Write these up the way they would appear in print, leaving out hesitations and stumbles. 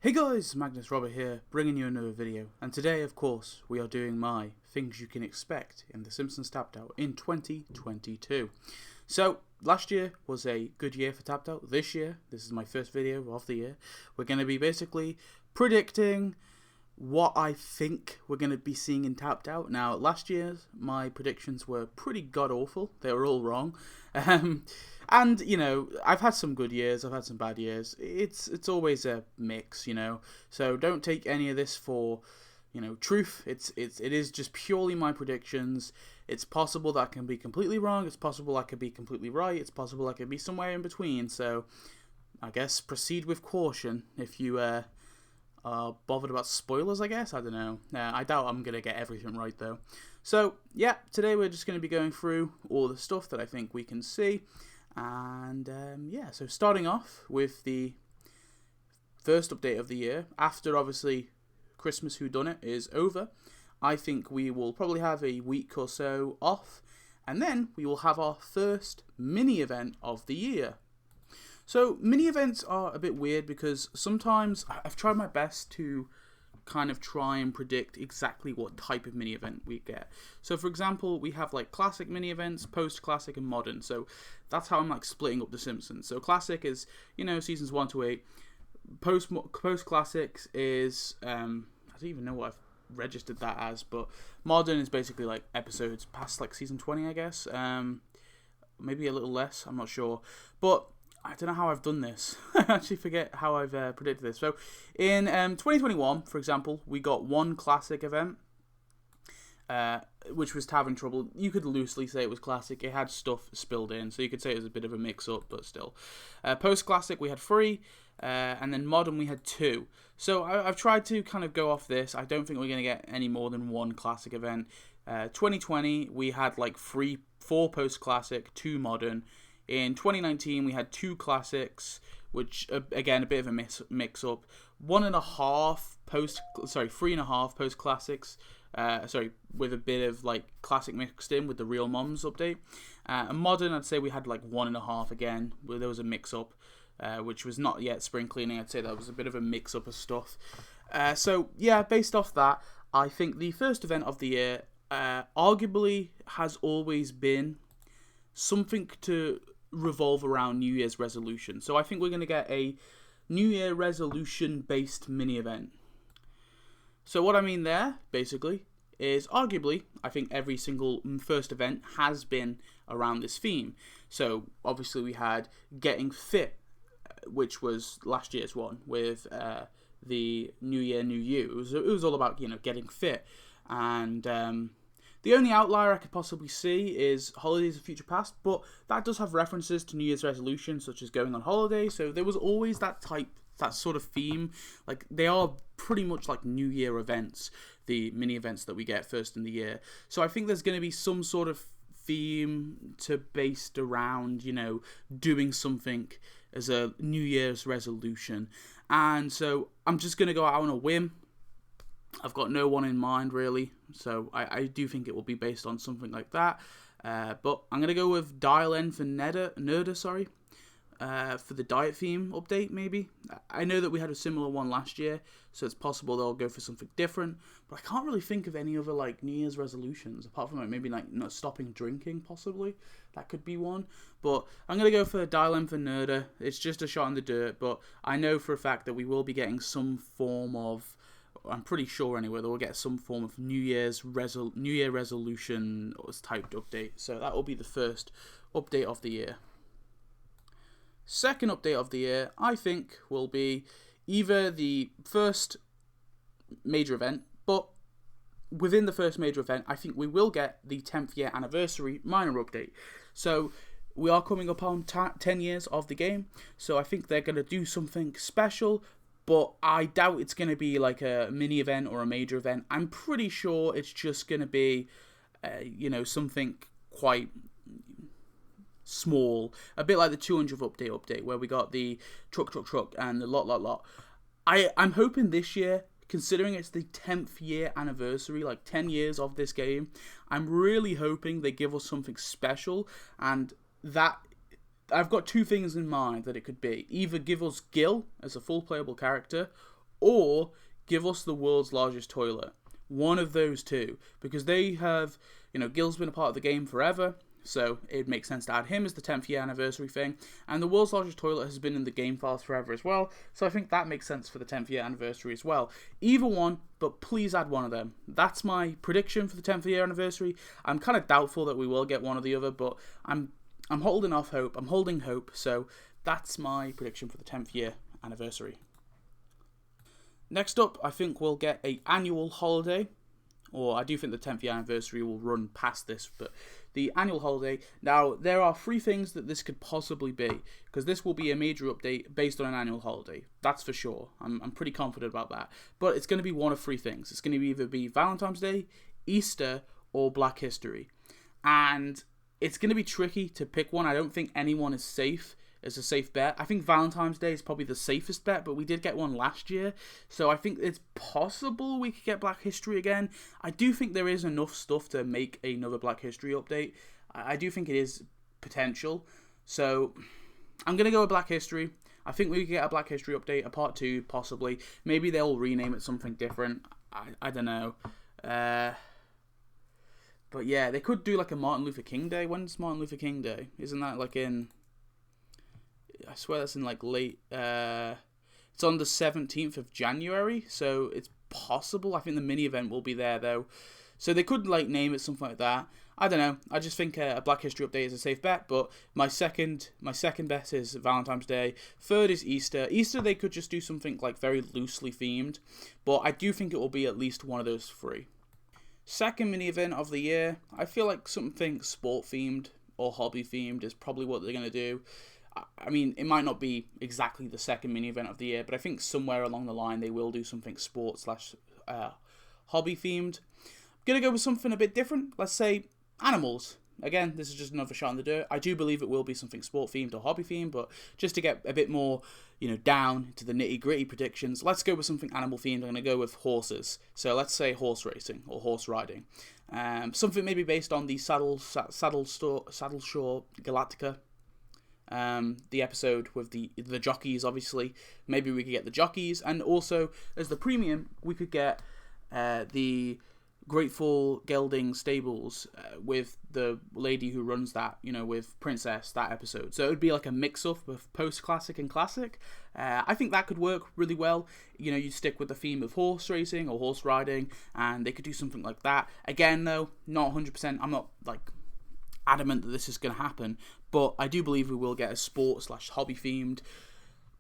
Hey guys, Magnus Robert here, bringing you another video, and today, of course, we are doing my things you can expect in the Simpsons Tapped Out in 2022. So, last year was a good year for Tapped Out. This year, this is my first video of the year, we're going to be basically predicting what I think we're going to be seeing in Tapped Out. Now, last year, my predictions were pretty god-awful. They were all wrong. And, you know, I've had some good years, I've had some bad years. It's always a mix, you know. So don't take any of this for, you know, truth. It is just purely my predictions. It's possible that I can be completely wrong. It's possible I could be completely right. It's possible I could be somewhere in between. So I guess proceed with caution if you are bothered about spoilers, I guess. I don't know. I doubt I'm going to get everything right, though. So, yeah, today we're just going to be going through all the stuff that I think we can see. And, yeah, so starting off with the first update of the year, after, obviously, Christmas Whodunit is over, I think we will probably have a week or so off, and then we will have our first mini-event of the year. So, mini-events are a bit weird because sometimes I've tried my best to kind of try and predict exactly what type of mini-event we get. So, for example, we have like classic mini-events, post-classic, and modern. So, that's how I'm like splitting up The Simpsons. So, classic is, you know, seasons 1 to 8. Post-classics is, I don't even know what I've registered that as, but modern is basically like episodes past like season 20, I guess. Maybe a little less, I'm not sure. But I don't know how I've done this. I actually forget how I've predicted this. So, in 2021, for example, we got one classic event, which was Tavern Trouble. You could loosely say it was classic. It had stuff spilled in, so you could say it was a bit of a mix-up, but still. Post-classic, we had 3, and then modern, we had 2. So, I've tried to kind of go off this. I don't think we're going to get any more than one classic event. 2020, we had like 4 post-classic, 2 modern. In 2019, we had 2 classics, which, again, a bit of a mix-up. 3.5 post-classics, with a bit of, like, classic mixed in with the Real Moms update. And modern, I'd say we had, like, 1.5 again, where there was a mix-up, which was not yet spring cleaning. I'd say that was a bit of a mix-up of stuff. So, yeah, based off that, I think the first event of the year arguably has always been something to revolve around New Year's resolution. So I think we're going to get a New Year resolution based mini event. So what I mean there, basically, is arguably, I think every single first event has been around this theme. So obviously we had Getting Fit, which was last year's one, with the New Year, New You. It was all about, you know, getting fit. And the only outlier I could possibly see is Holidays of Future Past, but that does have references to New Year's resolutions, such as going on holiday, so there was always that sort of theme. Like, they are pretty much like New Year events, the mini-events that we get first in the year. So I think there's going to be some sort of theme based around, you know, doing something as a New Year's resolution. And so I'm just going to go out on a whim. I've got no one in mind, really, so I do think it will be based on something like that. But I'm going to go with Dial N for Nerda, for the diet theme update, maybe. I know that we had a similar one last year, so it's possible they'll go for something different, but I can't really think of any other, like, New Year's resolutions, apart from, like, maybe, like, not stopping drinking, possibly. That could be one. But I'm going to go for Dial M for Nerda. It's just a shot in the dirt, but I know for a fact that we will be getting some form of, I'm pretty sure anyway, that we'll get some form of New Year resolution typed update. So that will be the first update of the year. Second update of the year, I think, will be either the first major event, but within the first major event, I think we will get the 10th year anniversary minor update. So we are coming up on 10 years of the game, so I think they're going to do something special. But I doubt it's going to be like a mini event or a major event. I'm pretty sure it's just going to be, you know, something quite small. A bit like the 200th update where we got the truck and the lot. I'm hoping this year, considering it's the 10th year anniversary, like 10 years of this game, I'm really hoping they give us something special, and that I've got 2 things in mind that it could be. Either give us Gil as a full playable character, or give us the world's largest toilet. One of those two, because they have, Gil's been a part of the game forever, so it makes sense to add him as the 10th year anniversary thing. And the world's largest toilet has been in the game files forever as well, so I think that makes sense for the 10th year anniversary as well. Either one, but please add one of them. That's my prediction for the 10th year anniversary. I'm kind of doubtful that we will get one or the other, but I'm holding off hope. I'm holding hope, so that's my prediction for the 10th year anniversary. Next up, I think we'll get an annual holiday, or I do think the 10th year anniversary will run past this, but the annual holiday. Now, there are 3 things that this could possibly be, because this will be a major update based on an annual holiday. That's for sure. I'm pretty confident about that. But it's going to be one of 3 things. It's going to either be Valentine's Day, Easter, or Black History. And it's going to be tricky to pick one. I don't think anyone is safe. It's a safe bet. I think Valentine's Day is probably the safest bet, but we did get one last year, so I think it's possible we could get Black History again. I do think there is enough stuff to make another Black History update. I do think it is potential, so I'm going to go with Black History. I think we could get a Black History update, a part 2, possibly. Maybe they'll rename it something different. I don't know. But yeah, they could do like a Martin Luther King Day. When's Martin Luther King Day? Isn't that like in... I swear that's in like late, it's on the 17th of January, so it's possible. I think the mini event will be there though, so they could like name it something like that. I don't know. I just think a Black History update is a safe bet, but my second bet is Valentine's Day. Third is Easter. Easter they could just do something like very loosely themed, but I do think it will be at least one of those 3. Second mini event of the year, I feel like something sport themed or hobby themed is probably what they're going to do. I mean, it might not be exactly the second mini event of the year, but I think somewhere along the line they will do something sports / hobby themed. I'm going to go with something a bit different. Let's say animals. Again, this is just another shot in the dirt. I do believe it will be something sport themed or hobby themed, but just to get a bit more, down to the nitty gritty predictions, let's go with something animal themed. I'm going to go with horses. So let's say horse racing or horse riding. Something maybe based on the Saddle Shore Galactica. The episode with the jockeys, obviously. Maybe we could get the jockeys, and also as the premium, we could get the Grateful Gelding Stables with the lady who runs that, with Princess, that episode. So it would be like a mix-up of post-classic and classic. I think that could work really well. You stick with the theme of horse racing or horse riding, and they could do something like that. Again, though, not 100%. I'm not, adamant that this is going to happen, but I do believe we will get a sport / hobby themed.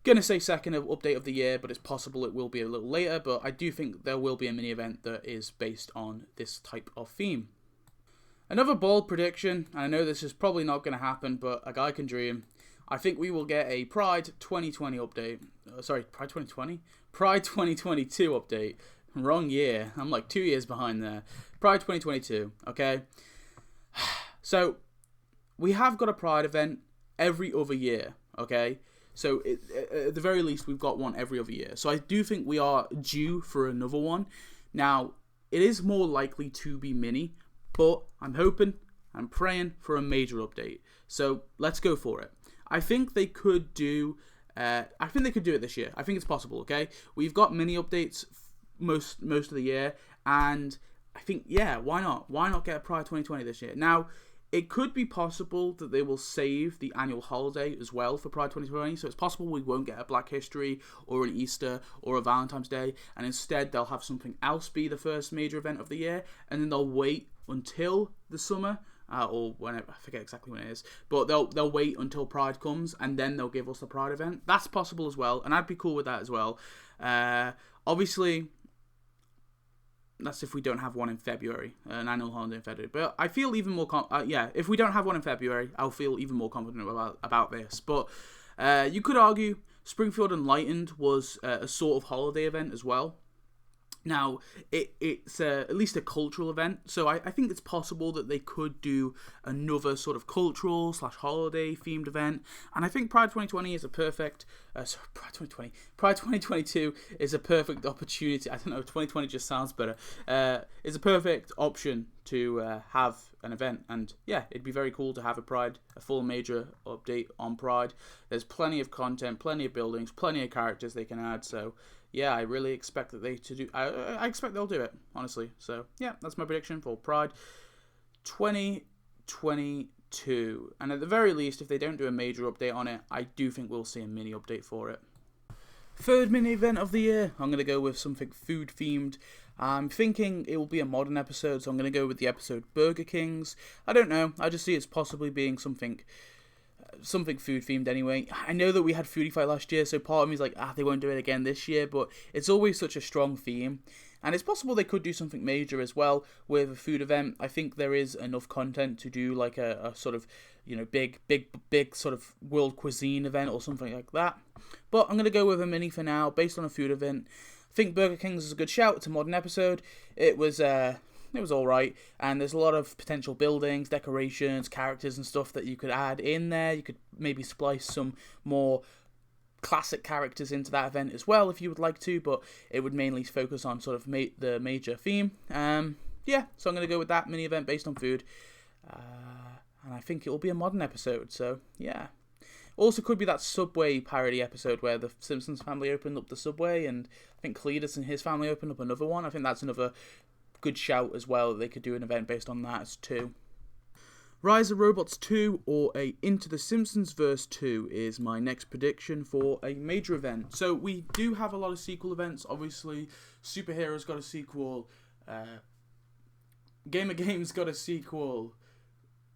Gonna say second update of the year, but it's possible it will be a little later, but I do think there will be a mini event that is based on this type of theme. Another bold prediction, and I know this is probably not going to happen, but a guy can dream. I think we will get a Pride 2020 update. Pride 2020? Pride 2022 update. Wrong year. I'm like 2 years behind there. Pride 2022, okay? So, we have got a Pride event every other year, okay? So, at the very least, we've got one every other year. So, I do think we are due for another one. Now, it is more likely to be mini, but I'm hoping, I'm praying for a major update. So, let's go for it. I think they could do it this year. I think it's possible, okay? We've got mini updates most of the year, and I think, yeah, why not? Why not get a Pride 2020 this year? Now, it could be possible that they will save the annual holiday as well for Pride 2020, so it's possible we won't get a Black History or an Easter or a Valentine's Day, and instead they'll have something else be the first major event of the year, and then they'll wait until the summer, or whenever, I forget exactly when it is, but they'll wait until Pride comes, and then they'll give us the Pride event. That's possible as well, and I'd be cool with that as well. Obviously, that's if we don't have one in February, an annual holiday in February. But I feel even more, if we don't have one in February, I'll feel even more confident about this. But you could argue Springfield Enlightened was a sort of holiday event as well. Now, it's at least a cultural event, so I think it's possible that they could do another sort of cultural / holiday themed event, and I think Pride 2020 is a perfect, Pride 2022 is a perfect opportunity. I don't know, 2020 just sounds better. Is a perfect option to have an event, and yeah, it'd be very cool to have a full major update on Pride. There's plenty of content, plenty of buildings, plenty of characters they can add, so yeah, I really expect that I expect they'll do it, honestly. So yeah, that's my prediction for Pride 2022. And at the very least, if they don't do a major update on it, I do think we'll see a mini update for it. Third mini event of the year, I'm going to go with something food themed. I'm thinking it will be a modern episode, so I'm going to go with the episode Burger Kings. I don't know, I just see it's possibly being something food themed anyway. I know that we had Foodie Fight last year, so part of me is like, they won't do it again this year, but it's always such a strong theme. And it's possible they could do something major as well with a food event. I think there is enough content to do like a sort of, big sort of world cuisine event or something like that. But I'm going to go with a mini for now, based on a food event. I think Burger King's is a good shout. It's a modern episode. It was alright, and there's a lot of potential buildings, decorations, characters and stuff that you could add in there. You could maybe splice some more classic characters into that event as well if you would like to, but it would mainly focus on sort of the major theme. So I'm going to go with that mini event based on food, and I think it will be a modern episode, so yeah. Also could be that Subway parody episode where the Simpsons family opened up the Subway, and I think Cletus and his family opened up another one. I think that's another good shout as well. They could do an event based on that too. Rise of Robots 2 or a Into the Simpsons Verse 2 is my next prediction for a major event. So we do have a lot of sequel events. Obviously, Superheroes got a sequel. Gamer Games got a sequel.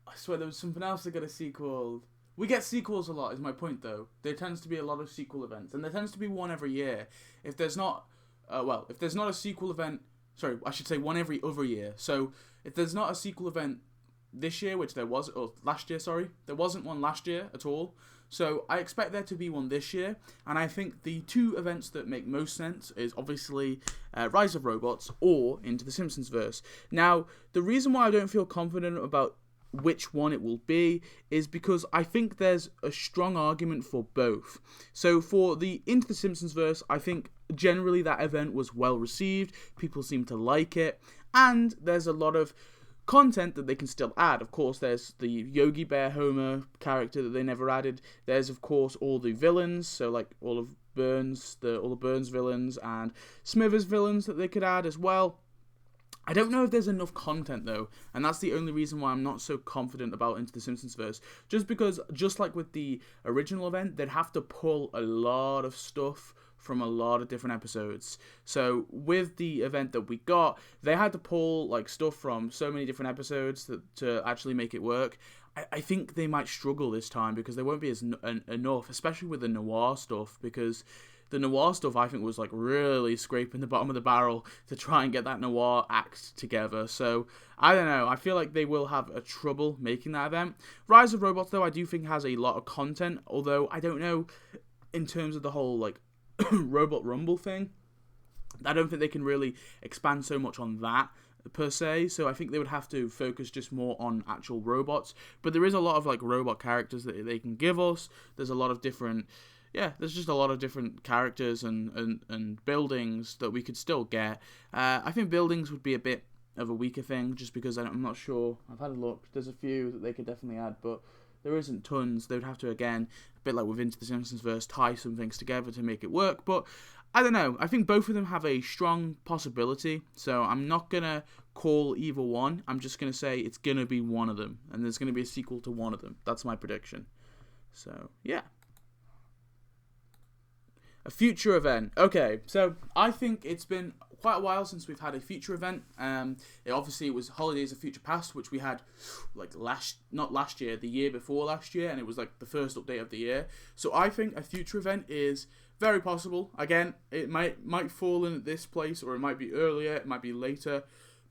I swear there was something else that got a sequel. We get sequels a lot, is my point though. There tends to be a lot of sequel events, and there tends to be one every year. If there's not a sequel event, sorry, I should say one every other year. So if there's not a sequel event this year, which there was, or last year, sorry, there wasn't one last year at all. So I expect there to be one this year, and I think the two events that make most sense is obviously Rise of Robots or Into the Simpsons Verse. Now, the reason why I don't feel confident about which one it will be is because I think there's a strong argument for both. So for the Into the Simpsons Verse, I think generally that event was well received, people seem to like it, and there's a lot of content that they can still add. Of course, there's the Yogi Bear Homer character that they never added. There's of course all the villains, so like all the Burns villains and Smithers villains that they could add as well. I don't know if there's enough content though, and that's the only reason why I'm not so confident about Into the Simpsons Verse. Just because, just like with the original event, they'd have to pull a lot of stuff from a lot of different episodes. So with the event that we got, they had to pull like stuff from so many different episodes to actually make it work. I think they might struggle this time because there won't be enough, especially with the noir stuff, because the noir stuff I think was like really scraping the bottom of the barrel to try and get that noir act together. So I don't know, I feel like they will have a trouble making that event. Rise of Robots though I do think has a lot of content, although I don't know in terms of the whole like Robot Rumble thing. I don't think they can really expand so much on that per se, so I think they would have to focus just more on actual robots. But there is a lot of like robot characters that they can give us. There's a lot of different there's just a lot of different characters and buildings that we could still get. I think buildings would be a bit of a weaker thing, just because I'm not sure. I've had a look. There's a few that they could definitely add, but there isn't tons. They would have to, again, a bit like with Into the Simpsons Verse, tie some things together to make it work. But I don't know. I think both of them have a strong possibility, so I'm not going to call either one. I'm just going to say it's going to be one of them, and there's going to be a sequel to one of them. That's my prediction. So, yeah. A future event. Okay, so I think it's been quite a while since we've had a future event. It was Holidays of Future Past, which we had like the year before last year, and it was like the first update of the year. So I think a future event is very possible. Again, it might fall in at this place, or it might be earlier, it might be later,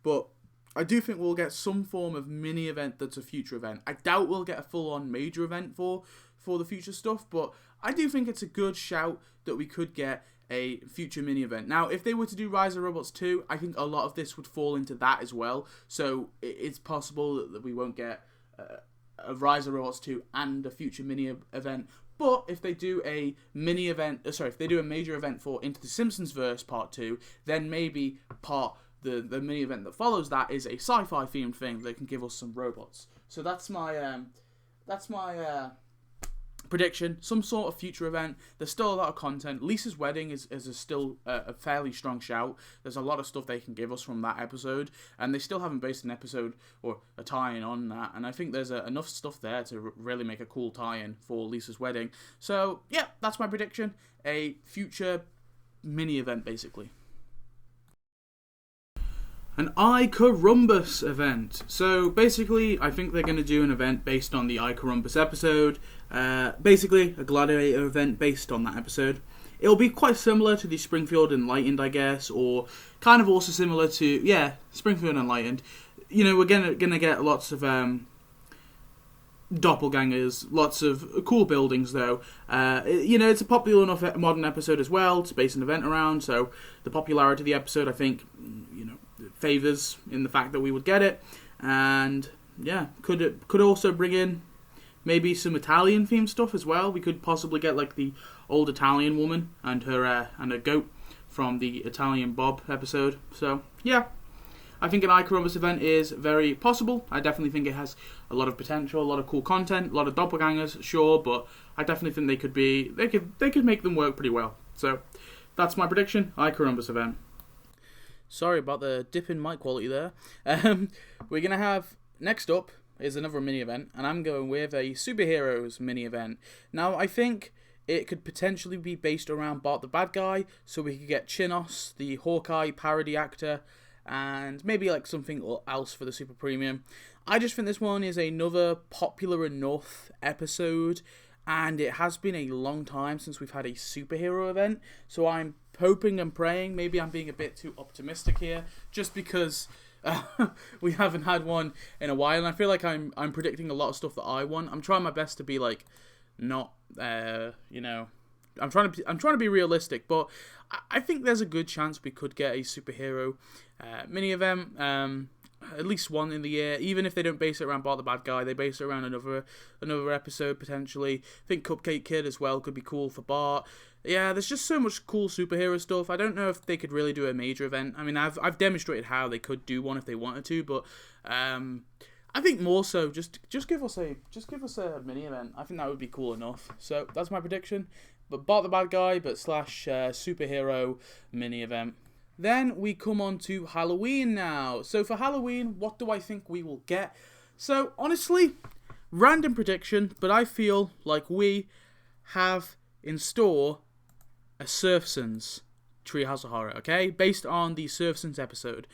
but I do think we'll get some form of mini event that's a future event. I doubt we'll get a full-on major event for the future stuff, but I do think it's a good shout that we could get a future mini event. Now, if they were to do Rise of Robots 2, I think a lot of this would fall into that as well. So it's possible that we won't get a Rise of Robots 2 and a future mini event. But if they do a mini event, if they do a major event for Into the Simpsons Verse Part 2, then maybe the mini event that follows that is a sci-fi themed thing that can give us some robots. So that's my prediction, some sort of future event. There's still a lot of content. Lisa's wedding is still a fairly strong shout. There's a lot of stuff they can give us from that episode, and they still haven't based an episode or a tie-in on that, and I think there's enough stuff there to really make a cool tie-in for Lisa's wedding. So yeah, that's my prediction. A future mini event, basically. An iCarumbus event. So basically, I think they're going to do an event based on the iCarumbus episode. Basically, a gladiator event based on that episode. It'll be quite similar to the Springfield Enlightened, I guess, or kind of also similar to, Springfield Enlightened. You know, we're gonna get lots of doppelgangers, lots of cool buildings, though. You know, it's a popular enough modern episode as well to base an event around, so the popularity of the episode, I think, you know, favours in the fact that we would get it, and yeah, could also bring in maybe some Italian themed stuff as well. We could possibly get like the old Italian woman and her goat from the Italian Bob episode. So yeah, I think an iCarumbus event is very possible. I definitely think it has a lot of potential, a lot of cool content, a lot of doppelgangers, sure, but I definitely think they could make them work pretty well. So that's my prediction, iCarumbus event. Sorry about the dip in mic quality there. We're going to have, next up is another mini event, and I'm going with a superheroes mini event. Now, I think it could potentially be based around Bart the Bad Guy, so we could get Chinos, the Hawkeye parody actor, and maybe like something else for the Super Premium. I just think this one is another popular enough episode, and it has been a long time since we've had a superhero event, so I'm hoping and praying, maybe I'm being a bit too optimistic here, just because we haven't had one in a while, and I feel like I'm predicting a lot of stuff that I want. I'm trying my best to be like, not, you know, I'm trying to be realistic, but I think there's a good chance we could get a superhero mini event, at least one in the year. Even if they don't base it around Bart the Bad Guy, they base it around another episode potentially. I think Cupcake Kid as well could be cool for Bart. Yeah, there's just so much cool superhero stuff. I don't know if they could really do a major event. I mean, I've demonstrated how they could do one if they wanted to, but I think more so just give us a mini event. I think that would be cool enough. So that's my prediction. But Bart the Bad Guy, but slash superhero mini event. Then we come on to Halloween now. So for Halloween, what do I think we will get? So honestly, random prediction, but I feel like we have in store a Simpsons Treehouse of Horror, okay? Based on the Simpsons episode.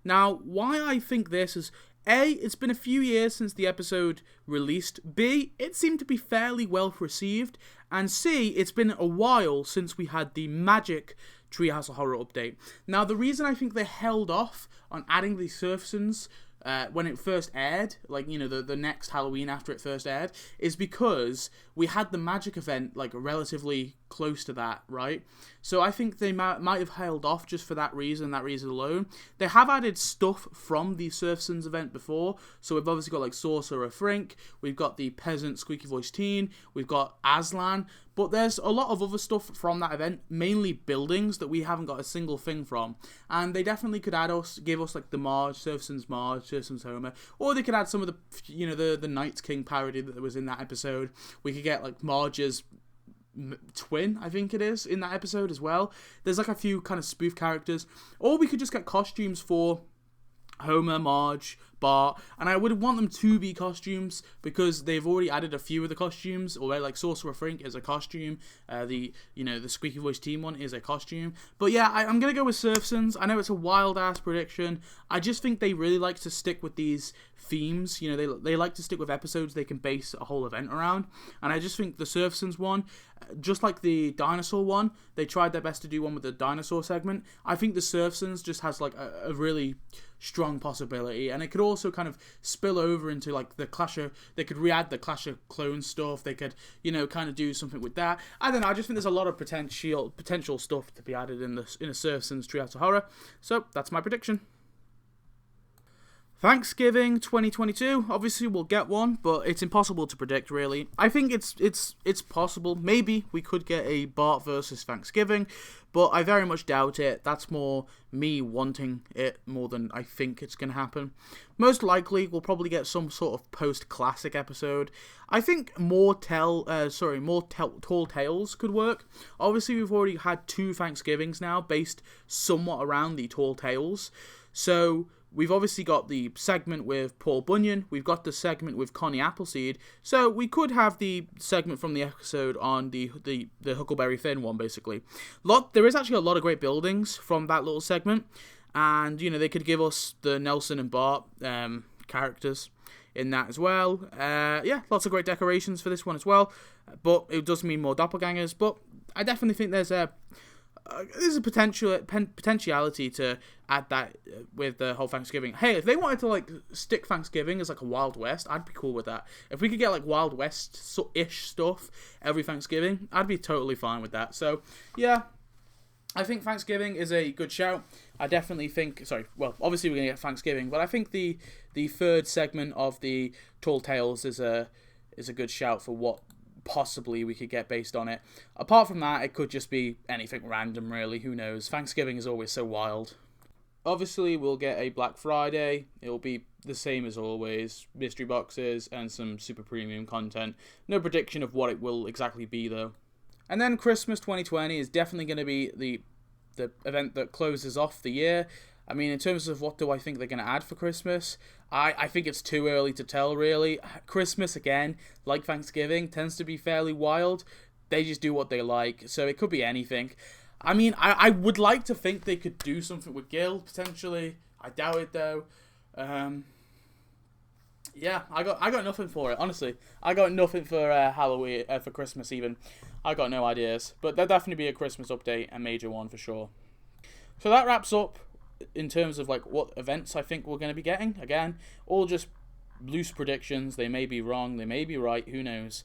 Now, why I think this is, A, it's been a few years since the episode released. B, it seemed to be fairly well received. And C, it's been a while since we had the Magic Treehouse of Horror update. Now, the reason I think they held off on adding the Simpsons when it first aired, like, you know, the next Halloween after it first aired, is because we had the Magic event, like, relatively close to that, right? So I think they might have held off just for that reason alone. They have added stuff from the Simpsons event before, so we've obviously got, like, Sorcerer Frink, we've got the Peasant Squeaky Voice Teen, we've got Aslan, but there's a lot of other stuff from that event, mainly buildings that we haven't got a single thing from. And they definitely could give us like the Marge, Simpsons Homer, or they could add some of the, you know, the Night King parody that was in that episode. We could get like Marge's twin, I think it is, in that episode as well. There's like a few kind of spoof characters. Or we could just get costumes for Homer, Marge, Bart, and I would want them to be costumes because they've already added a few of the costumes. Or like Sorcerer Frink is a costume, the Squeaky Voice Team one is a costume. But yeah, I'm gonna go with Simpsons. I know it's a wild ass prediction. I just think they really like to stick with these themes. You know, they like to stick with episodes they can base a whole event around. And I just think the Simpsons one, just like the dinosaur one, they tried their best to do one with the dinosaur segment. I think the Simpsons just has like a really strong possibility, and it could also kind of spill over into like the Clash of, they could re-add the Clash of Clones stuff. They could, you know, kind of do something with that. I don't know, I just think there's a lot of potential stuff to be added in a Simpsons Treehouse of Horror. So that's my prediction. Thanksgiving 2022, obviously we'll get one, but it's impossible to predict, really. I think it's possible. Maybe we could get a Bart versus Thanksgiving, but I very much doubt it. That's more me wanting it more than I think it's going to happen. Most likely, we'll probably get some sort of post-classic episode. I think more Tall Tales could work. Obviously, we've already had 2 Thanksgivings now, based somewhat around the Tall Tales. So we've obviously got the segment with Paul Bunyan. We've got the segment with Connie Appleseed. So we could have the segment from the episode on the Huckleberry Finn one, basically. There is actually a lot of great buildings from that little segment. And, you know, they could give us the Nelson and Bart characters in that as well. Yeah, lots of great decorations for this one as well. But it does mean more doppelgangers. But I definitely think there's a potentiality to add that with the whole Thanksgiving. Hey, if they wanted to like stick Thanksgiving as like a Wild West, I'd be cool with that. If we could get like Wild West-ish stuff every Thanksgiving, I'd be totally fine with that. So, yeah, I think Thanksgiving is a good shout. I definitely think, obviously we're going to get Thanksgiving, but I think the third segment of the Tall Tales is a good shout for what possibly we could get based on it. Apart from that, it could just be anything random, really. Who knows? Thanksgiving is always so wild. Obviously, we'll get a Black Friday. It'll be the same as always. Mystery boxes and some super premium content. No prediction of what it will exactly be, though. And then Christmas 2020 is definitely going to be the event that closes off the year. I mean, in terms of what do I think they're going to add for Christmas, I think it's too early to tell, really. Christmas, again, like Thanksgiving, tends to be fairly wild. They just do what they like, so it could be anything. I mean, I would like to think they could do something with Gil, potentially. I doubt it, though. Yeah, I got nothing for it, honestly. I got nothing for Halloween, for Christmas even. I got no ideas. But there'll definitely be a Christmas update, a major one for sure. So that wraps up in terms of like what events I think we're going to be getting. Again, all just loose predictions. They may be wrong, they may be right, who knows.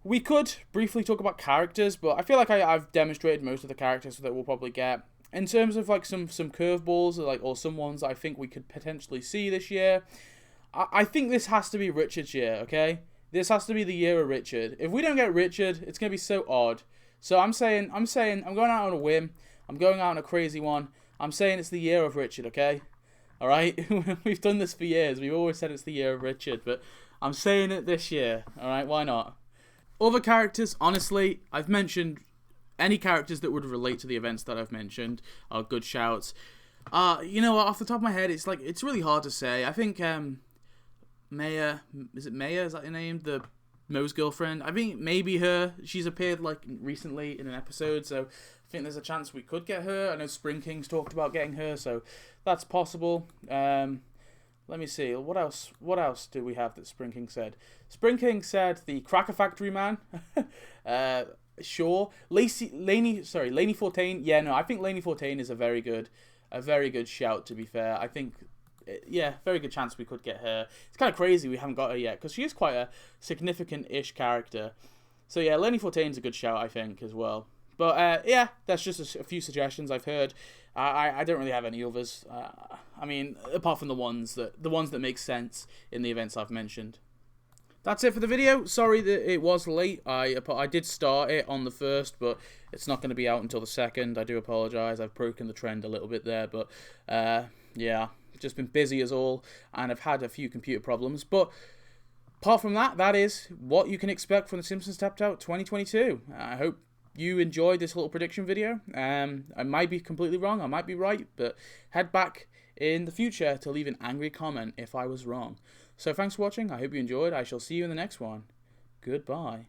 We could briefly talk about characters, but I feel like I've demonstrated most of the characters that we'll probably get. In terms of like some curveballs or some ones I think we could potentially see this year, I think this has to be Richard's year, okay? This has to be the year of Richard. If we don't get Richard, it's going to be so odd. So I'm saying I'm going out on a whim. I'm going out on a crazy one. I'm saying it's the year of Richard, okay? Alright? We've done this for years. We've always said it's the year of Richard, but I'm saying it this year. Alright, why not? Other characters, honestly, I've mentioned any characters that would relate to the events that I've mentioned are good shouts. You know what, off the top of my head, it's really hard to say. I think Maya, is it Maya? Is that her name? The Moe's girlfriend? I think maybe her. She's appeared like recently in an episode, so I think there's a chance we could get her. I know Spring King's talked about getting her, so that's possible. Let me see. What else do we have that Spring King said? Spring King said the Cracker Factory man. Sure. Lainey Fontaine. Yeah, no, I think Lainey Fontaine is a very good shout, to be fair. I think, yeah, very good chance we could get her. It's kind of crazy we haven't got her yet, because she is quite a significant-ish character. So yeah, Lainey Fontaine's a good shout, I think, as well. But yeah, that's just a few suggestions I've heard. I don't really have any others. I mean, apart from the ones that make sense in the events I've mentioned. That's it for the video. Sorry that it was late. I did start it on the 1st, but it's not going to be out until the 2nd. I do apologise. I've broken the trend a little bit there, but yeah, just been busy as all, and I've had a few computer problems. But apart from that, that is what you can expect from the Simpsons Tapped Out 2022. I hope you enjoyed this little prediction video. I might be completely wrong, I might be right, but head back in the future to leave an angry comment if I was wrong. So thanks for watching, I hope you enjoyed, I shall see you in the next one. Goodbye.